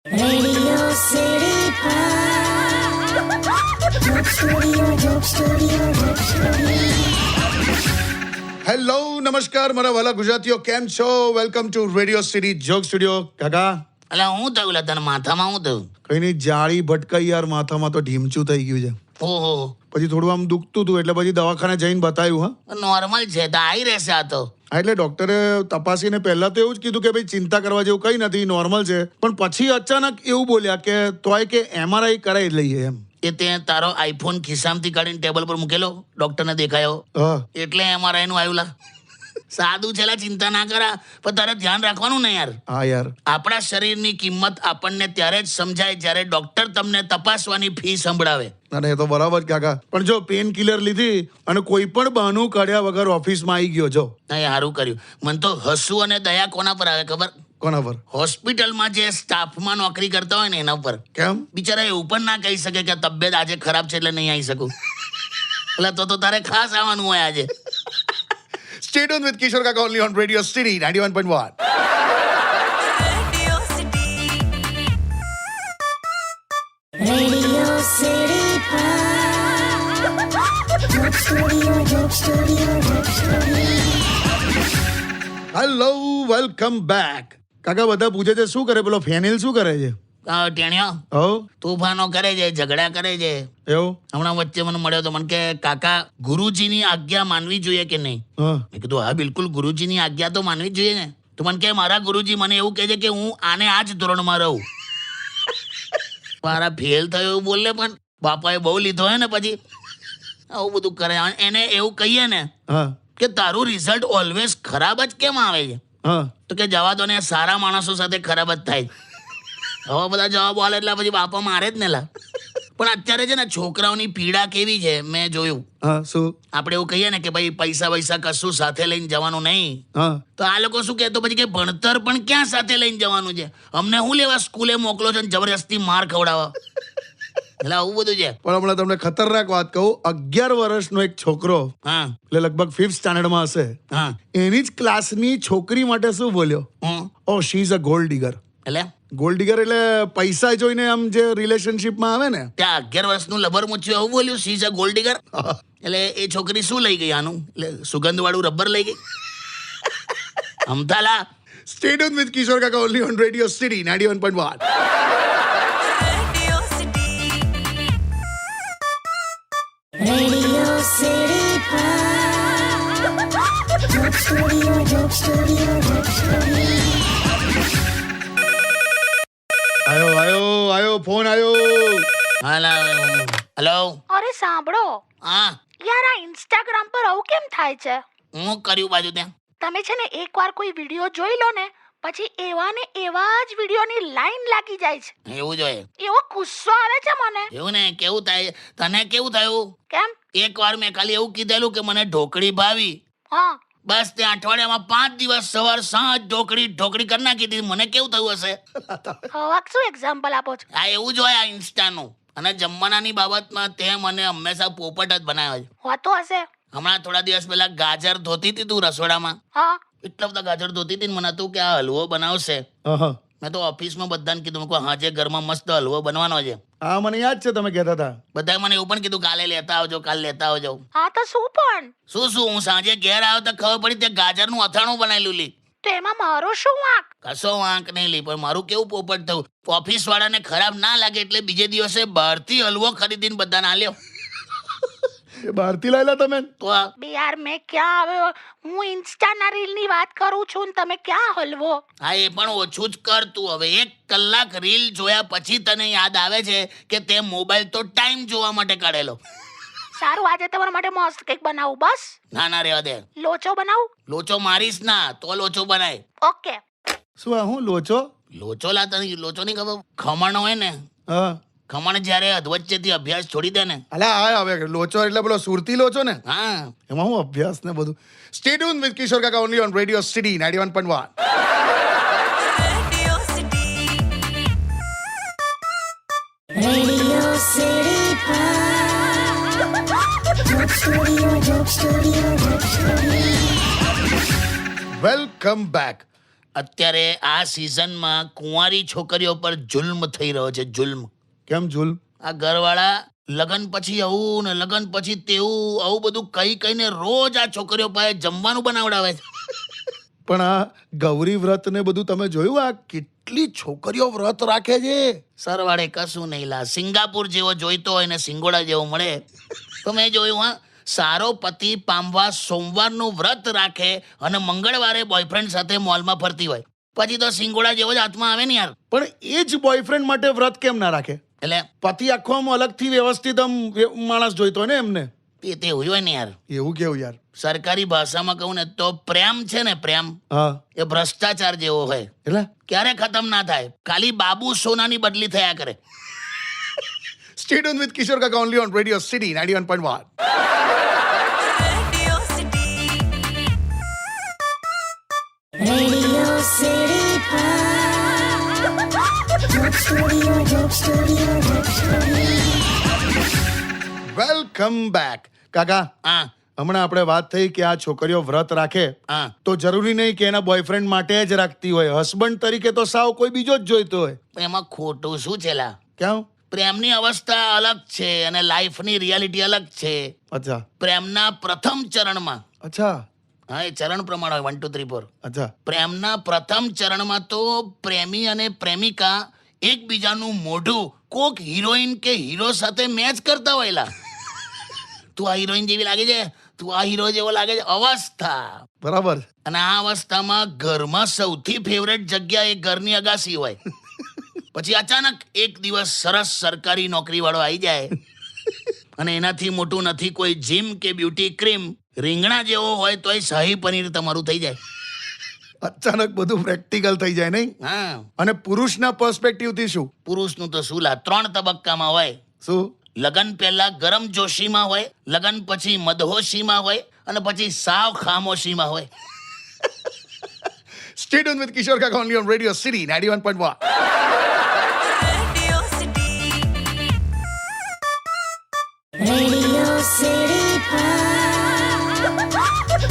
Radio City Joke Studio, Joke Studio, Joke Studio. Hello નમસ્કાર મારા વાલા ગુજરાતીઓ, કેમ છો? Welcome to radio city joke studio. કાકા એટલે હું થયું લે તને માથામાં હું થયું? કઈ નહીં, જાળી ભટકાઈ યાર, માથામાં તો ઢીમચું થઈ ગયું છે. ઓહો, પછી થોડું આમ દુખતું હતું એટલે પછી દવાખાને જઈને બતાવ્યું. હા નોર્મલ છે તો આવી રહેશે આ તો. હા, એટલે ડોક્ટરે તપાસીને પહેલા તો એવું જ કીધું કે ભાઈ ચિંતા કરવા જેવું કંઈ નથી, નોર્મલ છે. પણ પછી અચાનક એવું બોલ્યા કે તોય કે MRI કરાવી લઈએ એમ. એ તે તારો આઈફોન ખિસ્સામાંથી કાઢીને ટેબલ પર મૂકેલો, ડોક્ટરને દેખાયો હા એટલે MRI નું આવ્યું લા. સાદું છેલા, ચિંતા ના કરા, પણ તારે ધ્યાન રાખવાનું ને યાર. હા યાર, આપણા શરીરની કિંમત આપણને ત્યારે જ સમજાય જ્યારે ડોક્ટર તમને તપાસવાની ફી સંભળાવે. અને એ તો બરાબર જ કાકા. પણ જો પેન કિલર લીધી અને કોઈ પણ બહાનું કાઢ્યા વગર ઓફિસમાં આવી ગયો. જો નહીં, સારું કર્યું. મને તો હસવું અને દયા કોના પર આવે ખબર? કોના પર? હોસ્પિટલમાં જે સ્ટાફમાં નોકરી કરતા હોય ને એના પર. કેમ? બિચારા એવું પણ ના કહી શકે કે તબિયત આજે ખરાબ છે એટલે નહીં આવી શકું. એટલે તો તારે ખાસ આવવાનું હોય આજે. Stay tuned with Kishore Kaka only on Radio City 91.1. Radio City Joke Studio, Joke Studio, Joke Studio. Hello, welcome back. કાકા બધા પૂછે છે શું કરે પેલો ફેનિલ, શું કરે છે? ટેણિયો હો તોફાનો કરે છે, ઝઘડા કરે છે. એવું? હમણાં વચ્ચે મને મળ્યો તો મને કે કાકા ગુરુજીની આજ્ઞા માનવી જોઈએ કે નહીં? હા. મેં કીધું હા બિલકુલ, ગુરુજીની આજ્ઞા તો માનવી જ જોઈએ ને. તો મને કે મારા ગુરુજી મને એવું કહે છે કે હું આને આ જ ધોરણમાં રહું. મારા ફેલ થયો એવું બોલે, પણ બાપાએ બહુ લીધો હોય ને પછી આવું બધું કરે. એને એવું કહીએ ને હા કે તારું રિઝલ્ટ ઓલવેઝ ખરાબ જ કેમ આવે છે, હા તો કે જવા દો ને, સારા માણસો સાથે ખરાબ જ થાય. હવે બધા જવાબ આલે એટલે પછી બાપા મારે જ ને લા. પણ અત્યારે છે ને છોકરાઓની પીડા કેવી છે મેં જોયું. હા. શું? આપણે એવું કહીએ ને કે ભાઈ પૈસા વૈસા કશું સાથે લઈને જવાનું નહીં, હા તો આ લોકો શું કહે તો પછી કે ભણતર પણ ક્યાં સાથે લઈને જવાનું છે? અમને હું લેવા સ્કૂલે મોકલો છો ને જબરજસ્તી માર ખવડાવવા? એટલે આવું બધું છે. પણ હમણાં તમને ખતરનાક વાત કહું. 11 વર્ષનો એક છોકરો, હા એટલે લગભગ 5th સ્ટાન્ડર્ડમાં હશે, હા એની જ ક્લાસની છોકરી માટે શું બોલ્યો? Oh she is a gold digger. એટલે ગોલ્ડ ડિગર એટલે પૈસા જોઈને આમ જે રિલેશનશિપમાં આવે ને. ત્યાં 11 વર્ષનું લબર મૂચ્યું આવું બોલ્યું, she is a gold digger. એટલે એ છોકરી શું લઈ ગઈ આનું? એટલે સુગંધ વાળું રબર લઈ ગઈ. અમથાલા. Stay tuned with Kishore Kaka only on Radio City 91.1. Radio City Joke Studio, Joke Studio, Joke Studio. આયો ફોન આયો. હેલો. અરે સાંભળો હા, યાર, આ ઇન્સ્ટાગ્રામ પર આવું કેમ થાય છે? હું કર્યું બાજુ ત્યાં. તમે છે ને એકવાર કોઈ વિડીયો જોઈ લો ને, પછી એવા ને એવા જ વિડીયોની લાઈન લાગી જાય છે. એવું જોઈએ. એવો ગુસ્સો આવે છે મને. એવું ને, કેવું થાય તને? કેવું થયું? કેમ? એકવાર મેં ખાલી એવું કીધેલું કે મને ઢોકળી ભાવી, હા, બસ તે અઠવાડિયામાં 5 દિવસ સવાર સાંજ ઢોકળી કરી નાખી દીધી. મને કેવું થયું હશે? હવે શું એક્ઝામ્પલ આપો છો? આ એવું જ હોય આ ઇન્સ્ટાનું. અને જમવાનાની બાબતમાં તે મને હંમેશા પોપટ જ બનાવ્યો છે. હોતો હશે. હમણાં થોડા દિવસ પહેલા ગાજર ધોતી હતી તું રસોડામાં, હા, એટલા બધા ગાજર ધોતી હતી ને મને હતું કે આ હલવો બનાવશે. હા મેં તો ઓફિસમાં બધાને કીધું કે હા જે ઘરમાં મસ્ત હલવો બનવાનો છે. હા, મને યાદ છે તમે કહેતા હતા. બધાએ મને એવું પણ કીધું કાલે લેતા આવજો, કાલે લેતા આવજો. હા તો શું પણ? શું હું સાંજે ઘેર આવ્યો તો ખબર પડી તે ગાજરનું અથાણું બનાવેલું લી. તો એમાં મારો શું વાંક? કશો વાંક નહીં લી, પણ મારું કેવું પોપટ થયું. ઓફિસ વાળાને ખરાબ ના લાગે એટલે બીજે દિવસે બહારથી હલવો ખરીદીને બધાને આલ્યો. એ બહારથી લાયેલા તમે? તો આ બે યાર, મેં ક્યાં આવ્યો? હું ઇન્સ્ટાના રીલની વાત કરું છું ને તમે ક્યાં હલવો? હા, એ પણ ઓછું જ કર તું હવે. 1 કલાક રીલ જોયા પછી તને યાદ આવે છે કે તે મોબાઈલ તો ટાઈમ જોવા માટે કાઢેલો. સારું, આજે તમારા માટે મસ્ત કંઈક બનાવું. બસ ના રહેવા દે. લોચો બનાવું? લોચો મારીશ ના તો લોચો બનાય. ઓકે. શું આ હું લોચો? લોચો લા તને લોચો નહીં ખબર? ખમણ હોય ને, હા. ખમણ જ્યારે અધવચ્ચેથી અભ્યાસ છોડી દે ને. અલા આ હવે લોચો એટલે પેલો સુરતી લોચો ને? હા, એમાં હું અભ્યાસ ને બધું. Stay tuned with Kishore Kaka only on Radio City 91.1. Radio City Joke Studio, Joke Studio, Joke Studio. Welcome back. અત્યારે આ સિઝનમાં કુંવારી છોકરીઓ પર જુલ્મ થઈ રહ્યો છે, જુલ્મ. કેમ જુલ? આ ઘરવાળા લગન પછી આવું ને લગન પછી તેવું આવું બધું કહીને રોજ આ છોકરીઓ પાસે જમવાનું બનાવડાવે છે. પણ આ ગૌરી વ્રત ને બધું તમે જોયું? આ કેટલી છોકરીઓ વ્રત રાખે છે. સરવાળે કશું નહીં લા. સિંગાપુર જેવો જોઈતો હોય ને સિંગોડા જેવો મળે તો મેં જોયું. હા, સારો પતિ પામવા સોમવારનું વ્રત રાખે અને મંગળવારે બોયફ્રેન્ડ સાથે મોલમાં ફરતી હોય, પછી તો સિંગોડા જેવો જ હાથમાં આવે ને યાર. પણ એ જ બોયફ્રેન્ડ માટે વ્રત કેમ ના રાખે? એટલે પતિ આખો આમ અલગથી વ્યવસ્થિત આમ માણસ જોઈતો હોય ને એમને. તે હોય ને યાર. એવું કેવું યાર? સરકારી ભાષામાં કહું ને તો પ્રેમ છે ને, પ્રેમ હા, એ ભ્રષ્ટાચાર જેવો હોય, એટલે ક્યારે ખતમ ના થાય. ખાલી બાબુ સોનાની બદલી થયા કરે. Stay tuned with Kishore Kaka only on Radio City 91.1. Radio City Joke Studio, Joke Studio, Joke Studio. Welcome back. કાકા, હા હમણાં આપણે વાત થઈ કે આ છોકરીઓ વ્રત રાખે હા તો જરૂરી નહીં કે એના બોયફ્રેન્ડ માટે જ રાખતી હોય. હસબન્ડ તરીકે તો સાવ કોઈ બીજો જ જોઈતો હોય. પણ એમાં ખોટું શું છે લા? કેમ? પ્રેમની અવસ્થા અલગ છે અને લાઈફની રિયાલિટી અલગ છે. અચ્છા પ્રેમના પ્રથમ ચરણમાં, અચ્છા હા, એ ચરણ પ્રમાણે હોય 1 2 3 4. અચ્છા પ્રેમના પ્રથમ ચરણમાં તો પ્રેમી અને પ્રેમિકા એકબીજાનું મોઢું કોક હિરોઈન કે હીરો સાથે મેચ કરતા હોયલા. તું આ હિરોઈન જેવી લાગે છે, તું આ હીરો જેવો લાગે છે, અવસ્થા. બરાબર. અને આ અવસ્થામાં ઘરમાં સૌથી ફેવરેટ જગ્યા એ ઘરની અગાસી હોય. પછી અચાનક એક દિવસ સરસ સરકારી નોકરી વાળો આવી જાય અને એનાથી મોટું નથી કોઈ જીમ કે બ્યુટી ક્રીમ. રીંગણા જેવો હોય તોય શાહી પનીર તમારું થઈ જાય. અચાનક બધું પ્રેક્ટિકલ થઈ જાય નહીં? હા, અને પુરુષના પર્સપેક્ટિવ થી શું? પુરુષનું તો શું લા, 3 તબક્કામાં હોય. શું? લગન પહેલા ગરમ જોશીમાં હોય, લગન પછી મદહોશીમાં હોય અને પછી સાવ ખામોશીમાં હોય. Stay tuned with Kishore Kaka only on Radio City 91.1. Radio City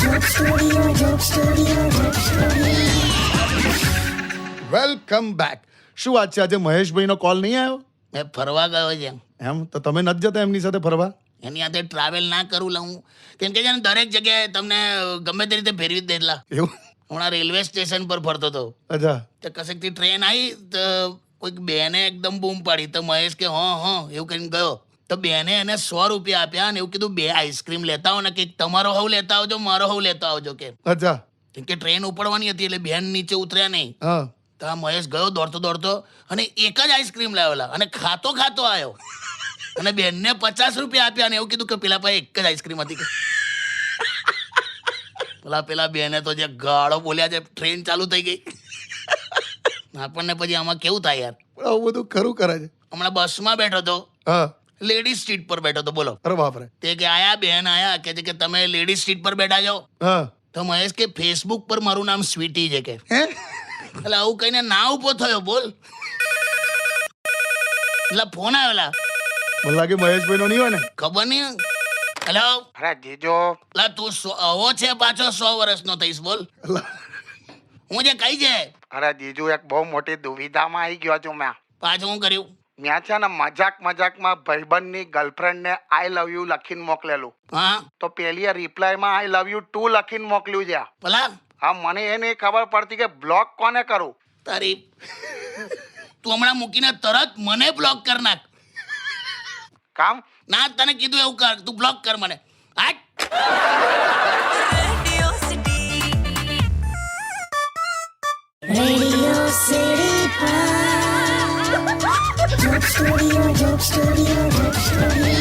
Joke Studio, Joke Studio, Joke Studio. Welcome back. શું વાત છે, આજે મહેશભાઈનો કોલ નહીં આવ્યો? મેં ફરવા ગયો છે. એમ તો તમે નથી જતા એમની સાથે ફરવા? એની સાથે ટ્રાવેલ ના કરું લઉં કેમ કે છે ને દરેક જગ્યાએ તમને ગમે તે રીતે ફેરવી જ દેલા. એવું? હમણાં રેલવે સ્ટેશન પર ફરતો હતો અચ્છા તો કશેકથી ટ્રેન આવી તો કોઈક બેને એકદમ બૂમ પાડી તો મહેશ કે હા એવું કરીને ગયો તો બેને એને 100 રૂપિયા આપ્યા અને એવું કીધું 2 આઈસ્ક્રીમ લેતા આવો ને કે તમારો હવ લેતા આવજો, મારો હવ લેતા આવજો કે. અચ્છા. કેમ કે ટ્રેન ઉપડવાની હતી એટલે બેન નીચે ઉતર્યા નહીં. હા. તો આ મહેશ ગયો દોડતો અને એક જ આઈસ્ક્રીમ લાવેલા અને ખાતો આવ્યો અને બેનને 50 રૂપિયા આપ્યા અને એવું કીધું કે પેલા પાસે એક જ આઈસ્ક્રીમ હતી કે. પેલા બેને તો જે ગાળો બોલ્યા છે, ટ્રેન ચાલુ થઈ ગઈ. આપણને પછી આમાં કેવું થાય યાર? પણ આવું બધું ખરું કરે છે. હમણાં બસમાં બેઠો તો, હા. લેડીઝ સીટ પર બેઠો તો, બોલો. અરે બાપરે. તે કે આયા બેન આયા કે છે કે તમે લેડીઝ સીટ પર બેઠા છો. હા. તો મહેશ કે ફેસબુક પર મારું નામ સ્વીટી છે કે. હે? એટલે આવું કહીને ના ઉભો થયો, બોલ. એટલે ફોન આવેલા, મને લાગે મહેશભાઈનો નહીં હોય ને? ખબર નહીં. હેલો, અરે જીજો, લા તું આવો છે પાછો 100 વર્ષનો થઈશ, બોલ. અલા, હું જે કઈ છે અરે જીજુ એક બહુ મોટી દુવિધામાં આવી ગયો છું મેં. પાછું હું કર્યું? મેં છે ને મજાકમાં ભાઈબંધની ગર્લફ્રેન્ડને આઈ લવ યુ લખીને મોકલેલું. હા તો પેલીએ રિપ્લાયમાં આઈ લવ યુ 2 લખીને મોકલ્યું છે. ભલા હા, મને એ નહીં ખબર પડતી કે બ્લોક કોને કરું. તારી તું હમણાં મૂકીને તરત મને બ્લોક કર નાખ. કામ ના, તને કીધું એવું કર, તું બ્લોક કર મને. હાટ. Radio City Joke Studio, Joke Studio, Joke Studio.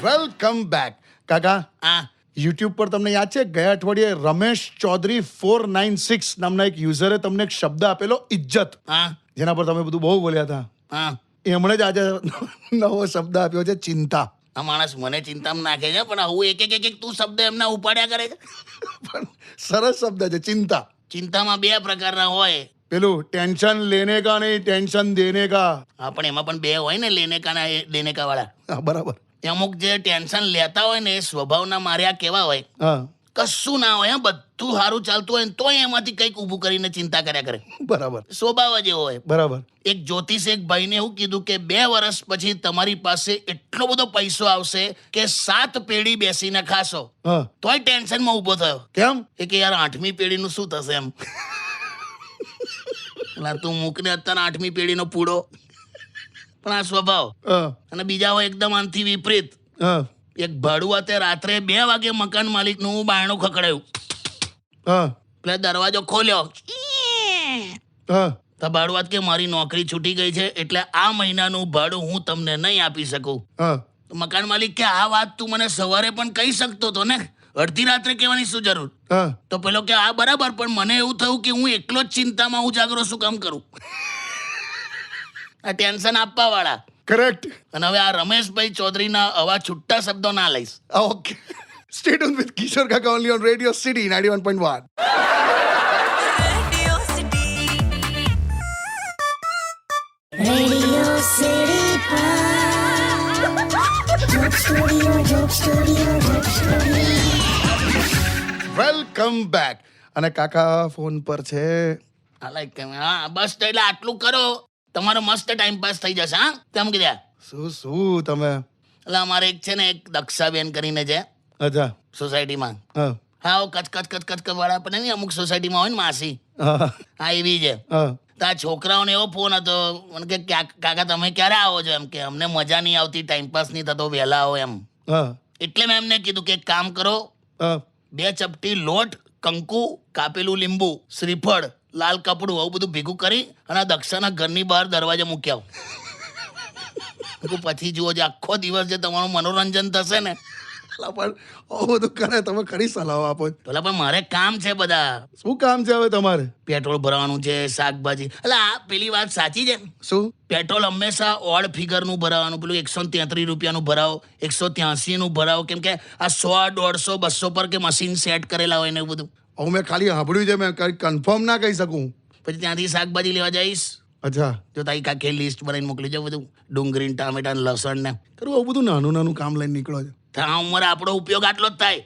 Welcome back. કાકા, હા યુટ્યુબ પર તમને યાદ છે ગયા અઠવાડિયે રમેશ ચૌધરી 496 નામના એક યુઝરે તમને એક શબ્દ આપેલો, ઇજ્જત, હા જેના પર તમે બધું બહુ બોલ્યા હતા. હા એમણે જ આજે નવો શબ્દ આપ્યો છે, ચિંતા. આ માણસ મને ચિંતામાં નાખે છે પણ હું એક તું શબ્દ એમના ઉપાડ્યા કરે છે. પણ સરસ શબ્દ છે, ચિંતા. ચિંતામાં 2 પ્રકારના હોય. પેલું ટેન્શન લેને કા નહીં, ટેન્શન દેને કા. હા, પણ એમાં પણ 2 હોય ને, લેને કા ના દેને કા વાળા. હા, બરાબર. અમુક જે ટેન્શન લેતા હોય ને એ સ્વભાવના માર્યા કેવા હોય, હા. કશું ના હોય, બધું બધું સારું ચાલતું હોય ને તોય એમાંથી કંઈક ઊભું કરીને ચિંતા કર્યા કરે. બરાબર સ્વભાવ જ એવો હોય. બરાબર. એક જ્યોતિષ એક ભાઈને એવું કીધું કે 2 વર્ષ પછી તમારી પાસે એટલો બધો પૈસો આવશે કે 7 પેઢી બેસીને ખાશો. હા તોય ટેન્શનમાં ઊભો થયો. કેમ? કે યાર 8મી પેઢીનું શું થશે એમ. એટલે તું મૂકને અત્યારે 8મી પેઢીનો પૂડો. પણ આ સ્વભાવ. હા અને બીજા હોય એકદમ આનથી વિપરીત. હા એક ભાડુઆતે રાત્રે 2 વાગે મકાન માલિકનું બારણું ખખડાયું. હા એટલે દરવાજો ખોલ્યો. હા તો ભાડુઆત કે મારી નોકરી છૂટી ગઈ છે એટલે આ મહિનાનું ભાડું હું તમને નહીં આપી શકું. હા તો મકાન માલિક કે આ વાત તું મને સવારે પણ કહી શકતો હતો ને, અડધી રાત્રે કહેવાની શું જરૂર? હા તો પેલો કે આ બરાબર, પણ મને એવું થયું કે હું એકલો જ ચિંતામાં ઉજાગરો શું કામ કરું. આ ટેન્શન આપવા વાળા. કરેક્ટ. અને હવે આ રમેશભાઈ ચૌધરીના આવા છૂટા શબ્દો ના લઈશ. Okay. Stay tuned with Kishore Kaka only on Radio City 91.1. Radio City Joke Studio, Joke Studio, Joke Studio. Welcome back. અને કાકા ફોન પર છે. હા બસ તો એટલે આટલું કરો, તમારો મસ્ત ટાઈમ પાસ થઈ જશે. હા તેમ કીધા. શું તમે? એટલે અમારે એક છે ને એક દક્ષાબેન કરીને છે અચ્છા. સોસાયટીમાં. હા હા કચ વાળા પણ નહીં, અમુક સોસાયટીમાં હોય ને માસી. હા હા એવી છે. હા તો આ છોકરાઓને એવો ફોન હતો મને કે કાકા તમે ક્યારે આવો છો એમ. કે અમને મજા નહીં આવતી, ટાઈમપાસ નહીં થતો, વહેલા આવો એમ. હા એટલે મેં એમને કીધું કે એક કામ કરો, હા 2 ચપટી લોટ, કંકુ, કાપેલું લીંબુ, શ્રીફળ, લાલ કપડું આવું બધું ભેગું કરી અને દક્ષાના ઘરની બહાર દરવાજે મૂકી આવો. પછી જુઓ જે આખો દિવસ જે તમારું મનોરંજન થશે ને. પણ ઓ બધું કરે તમે ખરી સલાહ આપો. પેલા પણ મારે કામ છે બધા. શું કામ છે હવે તમારે? પેટ્રોલ ભરાવાનું છે, શાકભાજી. એટલે આ પેલી વાત સાચી છે. શું? પેટ્રોલ હંમેશા ઓડ ફિગરનું ભરાવાનું. પેલું 133 રૂપિયાનું ભરાવો, 183નું ભરાવો, કેમ કે આ 100, 150, 200 પર કે મશીન સેટ કરેલા હોય ને એવું બધું. હવે મેં ખાલી સાંભળ્યું છે, મેં કઈ કન્ફર્મ ના કહી શકું. પછી ત્યાંથી શાકભાજી લેવા જઈશ. અચ્છા. જો તારી કાકે લિસ્ટ બનાવીને મોકલી જાવ બધું, ડુંગળી, ટામેટા, લસણ ને. કરું આવું બધું નાનું કામ લઈને નીકળો છો. આ ઉંમરે આપણો ઉપયોગ આટલો જ થાય.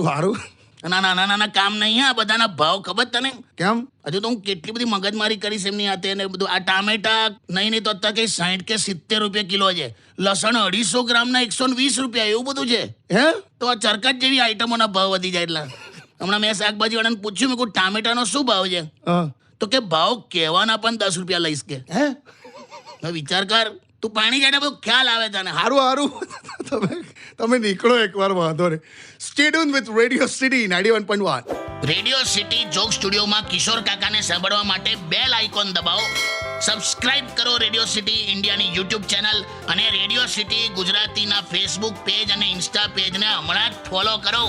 સારું. અને નાના કામ નહીં. આ બધાના ભાવ ખબર તને? કેમ? હજુ તો હું કેટલી બધી મગજમારી કરીશ એમની હાથે ને બધું. આ ટામેટા નહીં તો અત્યારે કઈ 60 કે 70 રૂપિયા કિલો છે. લસણ 250 ગ્રામના 120 રૂપિયા, એવું બધું છે. હે? તો આ ચરકટ જેવી આઈટમોના ભાવ વધી જાય. એટલે હમણાં મેં શાકભાજી વાળાને પૂછ્યું, મેં કહું ટામેટાનો શું ભાવ છે? હા તો કે ભાવ કહેવાના પણ 10 રૂપિયા લઈશ કે. હે? હવે વિચાર કર, તું પાણી જાય બધું ખ્યાલ આવે તને. સારું. તમે નીકળો એકવાર, વાંધો નહીં. Stay tuned with Radio City 91.1. Radio city joke સ્ટુડિયોમાં કિશોર કાકાને સાંભળવા માટે બેલ આઇકોન દબાવો. સબસ્ક્રાઇબ કરો રેડિયો સિટી ઇન્ડિયાની યુટ્યુબ ચેનલ અને રેડિયો સિટી ગુજરાતીના ફેસબુક પેજ અને ઇન્સ્ટા પેજને હમણાં જ ફોલો કરો.